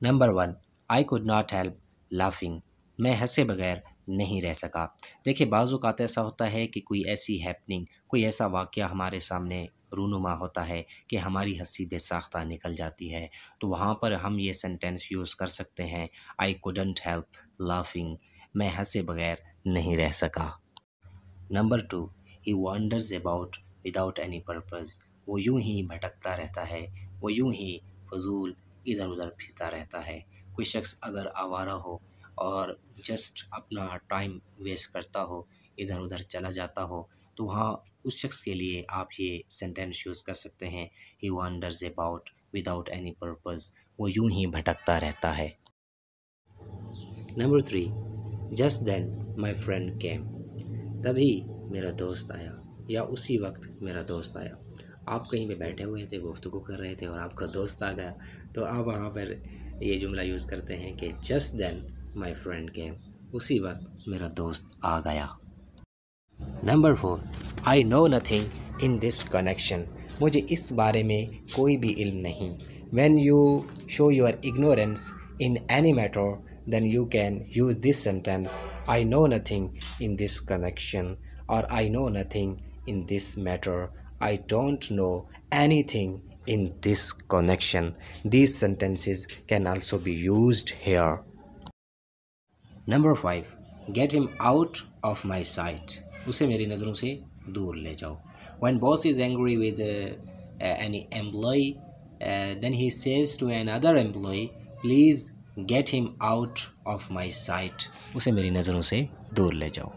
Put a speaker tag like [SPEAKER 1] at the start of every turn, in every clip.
[SPEAKER 1] Number 1, I could not help laughing, मैं हंसे बगैर नहीं रह सका। देखिए बाज़ औक़ात ऐसा होता है कि कोई ऐसी हैपनिंग, कोई ऐसा वाक़या हमारे सामने रूनुमा होता है कि हमारी हंसी बेसाख्ता निकल जाती है, तो वहाँ पर हम ये सेंटेंस यूज़ कर सकते हैं, आई कुडंट हेल्प लाफिंग, मैं हंसे बगैर नहीं रह सका। Number 2, he wonders about without any purpose, वो यूं ही भटकता रहता है, वो यूं ही फजूल इधर उधर फिरता रहता है। कोई शख्स अगर आवारा हो और जस्ट अपना टाइम वेस्ट करता हो, इधर उधर चला जाता हो, तो वहाँ उस शख्स के लिए आप ये सेंटेंस यूज़ कर सकते हैं, he wonders about without any purpose, वो यूं ही भटकता रहता है। Number 3, just then my friend came, तभी मेरा दोस्त आया या उसी वक्त मेरा दोस्त आया। आप कहीं पे बैठे हुए थे, गुफ्तगू कर रहे थे और आपका दोस्त आ गया, तो आप वहाँ पर ये जुमला यूज़ करते हैं कि just then my friend came, उसी वक्त मेरा दोस्त आ गया। Number 4, I know nothing in this connection, मुझे इस बारे में कोई भी इल्म नहीं। When you show your ignorance in any matter then you can use this sentence, I know nothing in this connection, or I know nothing in this matter, I don't know anything in this connection. These sentences can also be used here. Number 5, get him out of my sight, उसे मेरी नज़रों से दूर ले जाओ। When boss is angry with any employee, then he says to another employee, please get him out of my sight, उसे मेरी नज़रों से दूर ले जाओ।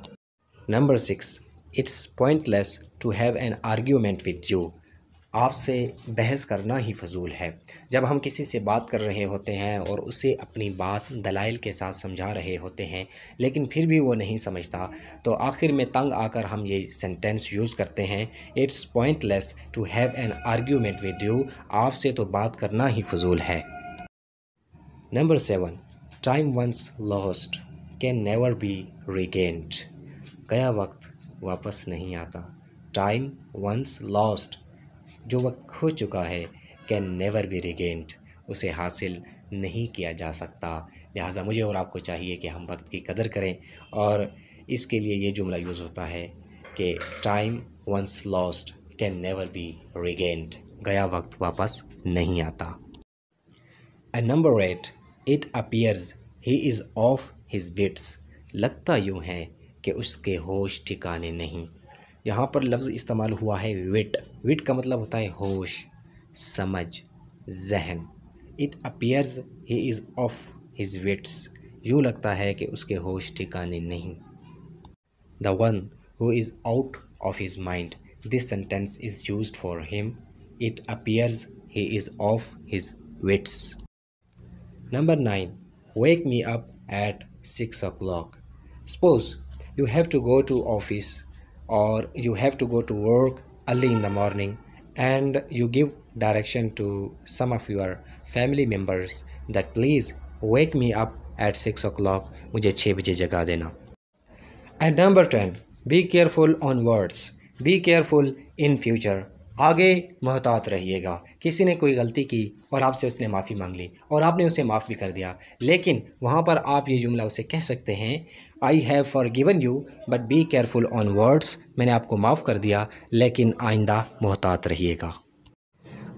[SPEAKER 1] Number 6, it's pointless to have an argument with you, आपसे बहस करना ही फजूल है। जब हम किसी से बात कर रहे होते हैं और उसे अपनी बात दलाइल के साथ समझा रहे होते हैं, लेकिन फिर भी वो नहीं समझता, तो आखिर में तंग आकर हम ये सेंटेंस यूज़ करते हैं, it's pointless to have an argument with you, आपसे तो बात करना ही फजूल है। Number 7, time once lost can never be regained, गया वक्त वापस नहीं आता। टाइम वंस लॉस्ट, जो वक्त खो चुका है, कैन नेवर बी रिगेन्ड, उसे हासिल नहीं किया जा सकता। लिहाजा मुझे और आपको चाहिए कि हम वक्त की कदर करें, और इसके लिए ये जुमला यूज़ होता है कि time once lost can never be regained, गया वक्त वापस नहीं आता। And number 8, it appears he is off his wits, लगता यूँ है कि उसके होश ठिकाने नहीं। यहाँ पर लफ्ज़ इस्तेमाल हुआ है विट, विट का मतलब होता है होश, समझ, जहन। It appears he is off his wits, यूँ लगता है कि उसके होश ठिकाने नहीं। The one who is out of his mind, this sentence is used for him, it appears he is off his wits. Number 9, wake me up at 6 o'clock. Suppose you have to go to office or you have to go to work early in the morning, and you give direction to some of your family members that please wake me up at 6 o'clock, मुझे 6 बजे जगा देना। And number 10, be careful on words, be careful in future. आगे मोहतात रहिएगा। किसी ने कोई गलती की और आपसे उसने माफ़ी मांग ली और आपने उसे माफ़ भी कर दिया, लेकिन वहाँ पर आप ये जुमला उसे कह सकते हैं, I have forgiven you but be careful on words, मैंने आपको माफ़ कर दिया लेकिन आइंदा मोहतात रहिएगा।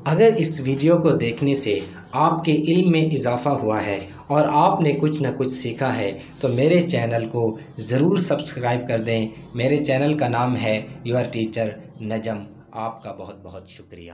[SPEAKER 1] अगर इस वीडियो को देखने से आपके इल्म में इजाफ़ा हुआ है और आपने कुछ ना कुछ सीखा है, तो मेरे चैनल को ज़रूर सब्सक्राइब कर दें। मेरे चैनल का नाम है योर टीचर नजम। आपका बहुत बहुत शुक्रिया।